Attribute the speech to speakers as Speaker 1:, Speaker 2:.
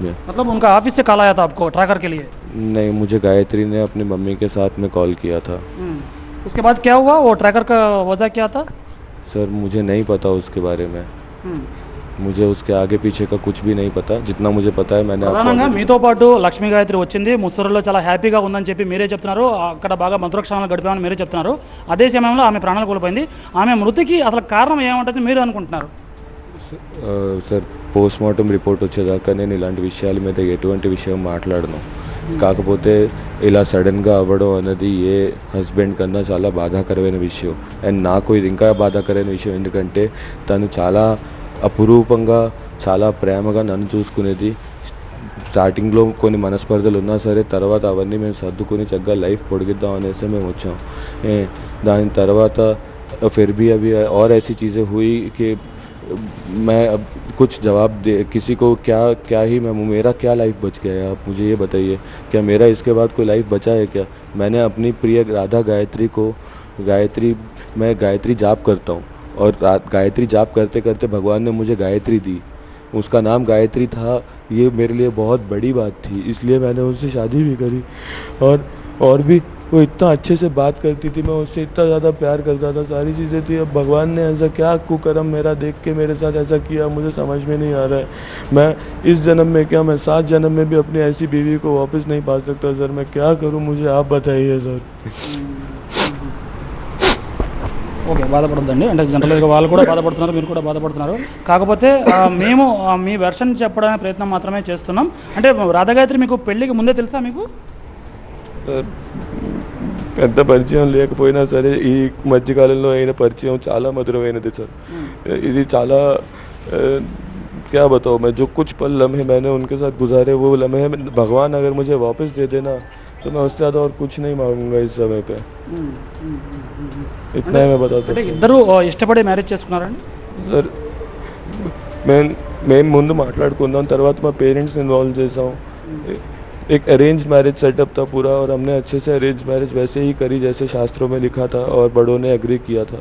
Speaker 1: में।
Speaker 2: मतलब उनका ऑफिस से कॉल आया था आपको ट्रैकर के लिए?
Speaker 1: नहीं, मुझे गायत्री ने अपनी मम्मी के साथ में कॉल किया था।
Speaker 2: उसके बाद क्या हुआ? वो ट्रैकर का वजह क्या था?
Speaker 1: सर मुझे नहीं पता उसके बारे में,
Speaker 2: हम्म.
Speaker 1: मुझे उसके आगे पीछे का कुछ भी नहीं पता। जितना मुझे पता है मैंने आपको
Speaker 2: ప్రధానంగా
Speaker 1: already
Speaker 2: మీతో పాటు లక్ష్మీ గాయత్రి వచ్చింది, ముస్సూరులో చాలా హ్యాపీగా ఉందని చెప్పి మీరే చెప్తున్నారు, అక్కడ బాగా మధురక్షణాలు గడిపామని మీరే చెప్తున్నారు. అదే సమయంలో ఆమె ప్రాణాలు కోల్పోయింది. ఆమె మృతికి అసలు కారణం ఏమంటుంది మీరు అనుకుంటున్నారు?
Speaker 1: సార్ పోస్ట్మార్టం రిపోర్ట్ వచ్చేదాకా నేను ఇలాంటి విషయాల మీద ఎటువంటి విషయం మాట్లాడను. కాకపోతే ఇలా సడన్గా అవ్వడం అనేది ఏ హస్బెండ్ కన్నా చాలా బాధాకరమైన విషయం. అండ్ నాకు ఇది ఇంకా బాధాకరమైన విషయం, ఎందుకంటే తను చాలా అపురూపంగా చాలా ప్రేమగా నన్ను చూసుకునేది. స్టార్టింగ్లో కొన్ని మనస్పర్ధలు ఉన్నా సరే తర్వాత అవన్నీ మేము సర్దుకుని చక్కగా లైఫ్ పొడిగిద్దాం అనేసి మేము వచ్చాం. దాని తర్వాత फिर भी अभी और ऐसी चीज़ें हुई कि मैं अब कुछ जवाब दे किसी को क्या ही मैं मेरा क्या लाइफ बच गया है, आप मुझे ये बताइए, क्या मेरा इसके बाद कोई लाइफ बचा है क्या? मैंने अपनी प्रिय राधा मैं गायत्री जाप करता हूँ और गायत्री जाप करते करते भगवान ने मुझे गायत्री दी, उसका नाम गायत्री था। ये मेरे लिए बहुत बड़ी बात थी, इसलिए मैंने उससे शादी भी करी। और भी वो इतना अच्छे से बात करती थी, मैं उससे इतना ज़्यादा प्यार करता था, सारी चीज़ें थी। अब भगवान ने ऐसा क्या कुकर्म मेरा देख के मेरे साथ ऐसा किया, मुझे समझ में नहीं आ रहा है। मैं इस जन्म में क्या, मैं 7 जन्म में भी अपनी ऐसी बीवी को वापस नहीं पा सकता सर। मैं क्या करूं, मुझे आप बताइए सर।
Speaker 2: ఓకే, బాధపడద్దండి. అంటే జనరల్గా వాళ్ళు కూడా బాధపడుతున్నారు, మీరు కూడా బాధపడుతున్నారు. కాకపోతే మేము మీ వెర్షన్ చెప్పడానికి ప్రయత్నం మాత్రమే చేస్తున్నాం. అంటే రాధాగాయత్రి మీకు పెళ్ళికి ముందే తెలుసా మీకు?
Speaker 1: పెద్ద పరిచయం లేకపోయినా సరే ఈ మధ్యకాలంలో అయిన పరిచయం చాలా మధురమైనది సార్. ఇది చాలా क्या बताओ, मैं जो कुछ पल लम्हे मैंने उनके साथ गुजारे, वो लम्हे भगवान अगर मुझे वापस दे देना तो मैं उससे ज़्यादा और कुछ नहीं मांगूंगा इस समय पे. इतना ही मैं बता सकता हूँ.
Speaker 2: ఇద్దరు ఇష్టపడి మ్యారేజ్ చేసుకున్నారండి
Speaker 1: సార్? మేము ముందు మాట్లాడుకుందాం, తర్వాత మా పేరెంట్స్ ఇన్వాల్వ్ చేసాం. एक अरेंज मैरिज सेटअप था पूरा, और हमने अच्छे से अरेंज मैरिज वैसे ही करी जैसे शास्त्रों में लिखा था और बड़ों ने एग्री किया था.